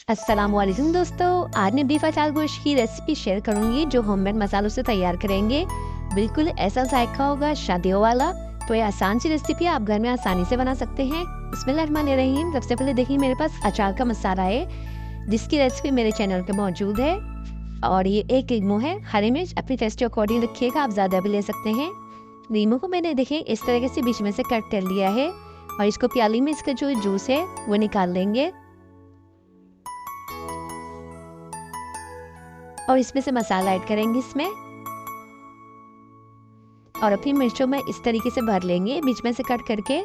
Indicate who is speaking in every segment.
Speaker 1: अस्सलामुअलैकुम दोस्तों, आज मैं बीफ अचार गोश्त की रेसिपी शेयर करूंगी जो होममेड मसालों से तैयार करेंगे। बिल्कुल ऐसा जायका होगा शादियों वाला। तो ये आसान सी रेसिपी आप घर में आसानी से बना सकते हैं। बिस्मिल्लाहिर्रहमानिर्रहीम। सबसे पहले देखिए मेरे पास अचार का मसाला है जिसकी रेसिपी मेरे चैनल पे मौजूद है। और ये 1 लीमू है। हरी मिर्च अपनी टेस्ट के अकॉर्डिंग रखिएगा, आप ज़्यादा भी ले सकते हैं। लीमू को मैंने देखिए इस तरीके से बीच में से कट कर लिया है और इसको प्याली में इसका जो जूस है वो निकाल लेंगे और इसमें से मसाला ऐड करेंगे इसमें और अपनी मिर्चों में इस तरीके से भर लेंगे बीच में से कट करके।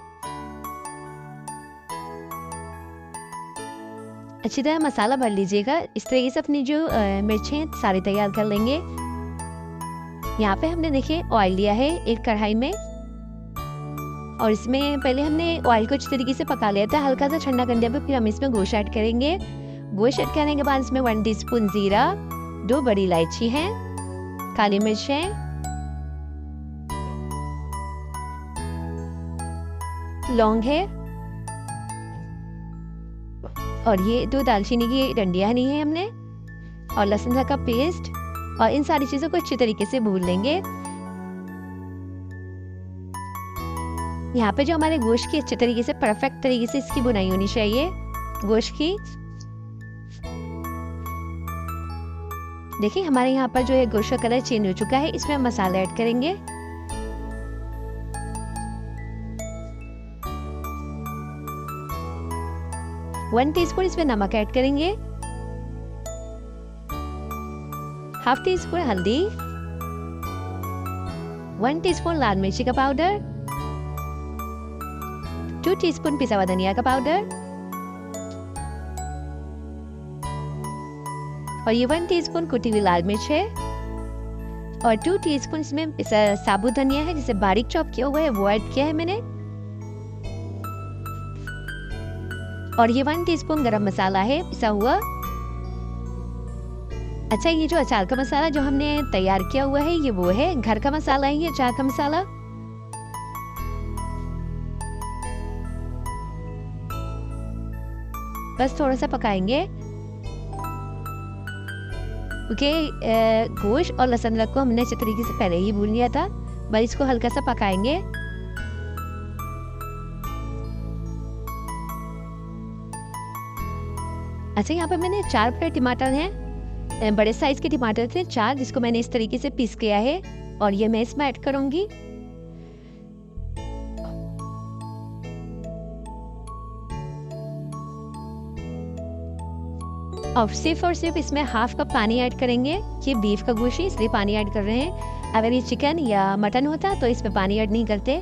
Speaker 1: अच्छी तरह मसाला भर लीजिएगा। इस तरीके से अपनी जो मिर्चें सारी तैयार कर लेंगे। यहाँ पे हमने देखिए ऑयल लिया है एक कढ़ाई में और इसमें पहले हमने ऑयल को अच्छी तरीके से पका लिया था। हल्का सा ठंडा करने पे फिर हम इसमें गोश्त ऐड करेंगे। गोश्त ऐड करने के बाद इसमें 1 टीस्पून जीरा, 2 बड़ी इलायची है, काली मिर्च है, लौंग है और ये 2 दालचीनी की डंडियां ली है हमने और लहसुन का पेस्ट। और इन सारी चीजों को अच्छी तरीके से भून लेंगे। यहाँ पे जो हमारे गोश्त की अच्छे तरीके से परफेक्ट तरीके से इसकी बुनाई होनी चाहिए गोश्त की। देखिए हमारे यहाँ पर जो है गोश्त का कलर चेंज हो चुका है। इसमें हम मसाला ऐड करेंगे। वन टीस्पून इसमें नमक ऐड करेंगे, 1/2 टीस्पून हल्दी, 1 टीस्पून लाल मिर्ची का पाउडर, 2 टीस्पून पिसा हुआ धनिया का पाउडर और ये 1 टीस्पून कुटी हुई लाल मिर्च है और 2 टीस्पून इसमें साबुत धनिया है जिसे बारीक चॉप किया हुआ है वो ऐड किया है मैंने। और ये 1 टीस्पून गरम मसाला है पिसा हुआ। अच्छा, ये जो अचार का मसाला जो हमने तैयार किया हुआ है ये वो है घर का मसाला है, ये अचार का मसाला। बस थोड़ा सा पकाएंगे क्योंकि गोश्त और लहसुन अदरक को हमने अच्छे तरीके से पहले ही भून लिया था। बस इसको हल्का सा पकाएंगे। अच्छा, यहाँ पे मैंने 4 बड़े टमाटर हैं, बड़े साइज के टमाटर थे 4, जिसको मैंने इस तरीके से पीस किया है और ये मैं इसमें ऐड करूंगी। और सिर्फ इसमें 1/2 कप पानी ऐड करेंगे। ये बीफ का गोश्त है इसलिए पानी ऐड कर रहे हैं। अगर ये चिकन या मटन होता तो इसमें पानी ऐड नहीं करते।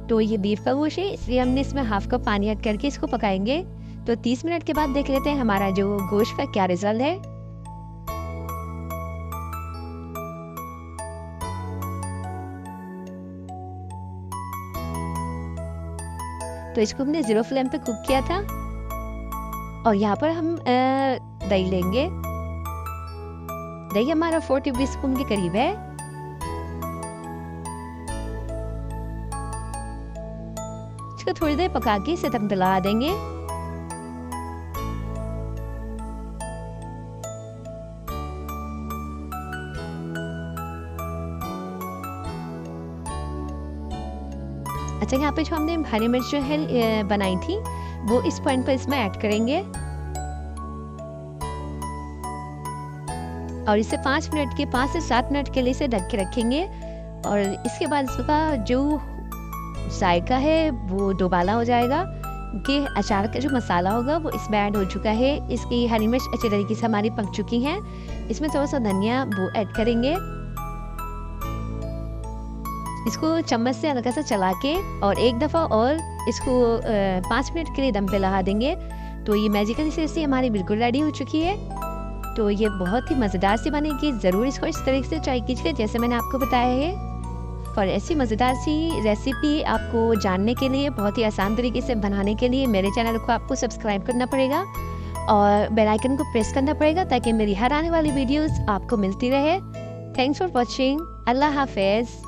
Speaker 1: तो ये बीफ का गोश्त है इसलिए हमने इसमें 1/2 कप पानी ऐड करके इसको पकाएंगे। तो 30 मिनट के बाद देख लेते हैं हमारा जो गोश्त का क्या रिजल्ट है। तो इसको हमने 0 फ्लेम पे कुक किया था। और यहाँ पर हम दही लेंगे। दही हमारा 4 टेबलस्पून के करीब है। इसको थोड़ी देर पका के इसे दम दिला देंगे। अच्छा, यहाँ पे जो हमने हरी मिर्च जो है बनाई थी वो इस पॉइंट पर इसमें ऐड करेंगे और इसे 5 से 7 मिनट के लिए इसे ढक के रखेंगे। और इसके बाद इसका जो जायका है वो दोबाला हो जाएगा कि अचार का जो मसाला होगा वो इसमें ऐड हो चुका है। इसकी हरी मिर्च अच्छी तरीके से हमारी पक चुकी हैं। इसमें थोड़ा सा धनिया वो ऐड करेंगे। इसको चम्मच से हल्का सा चला के और एक दफ़ा और इसको 5 मिनट के लिए दम पे लगा देंगे। तो ये मैजिकल रेसिपी हमारी बिल्कुल रेडी हो चुकी है। तो ये बहुत ही मज़ेदार सी बनेगी। ज़रूर इसको इस तरीके से ट्राई कीजिए जैसे मैंने आपको बताया है। और ऐसी मज़ेदार सी रेसिपी आपको जानने के लिए, बहुत ही आसान तरीके से बनाने के लिए मेरे चैनल को आपको सब्सक्राइब करना पड़ेगा और बेल आइकन को प्रेस करना पड़ेगा ताकि मेरी हर आने वाली वीडियोस आपको मिलती रहे। Thanks for watching. अल्लाह हाफिज़।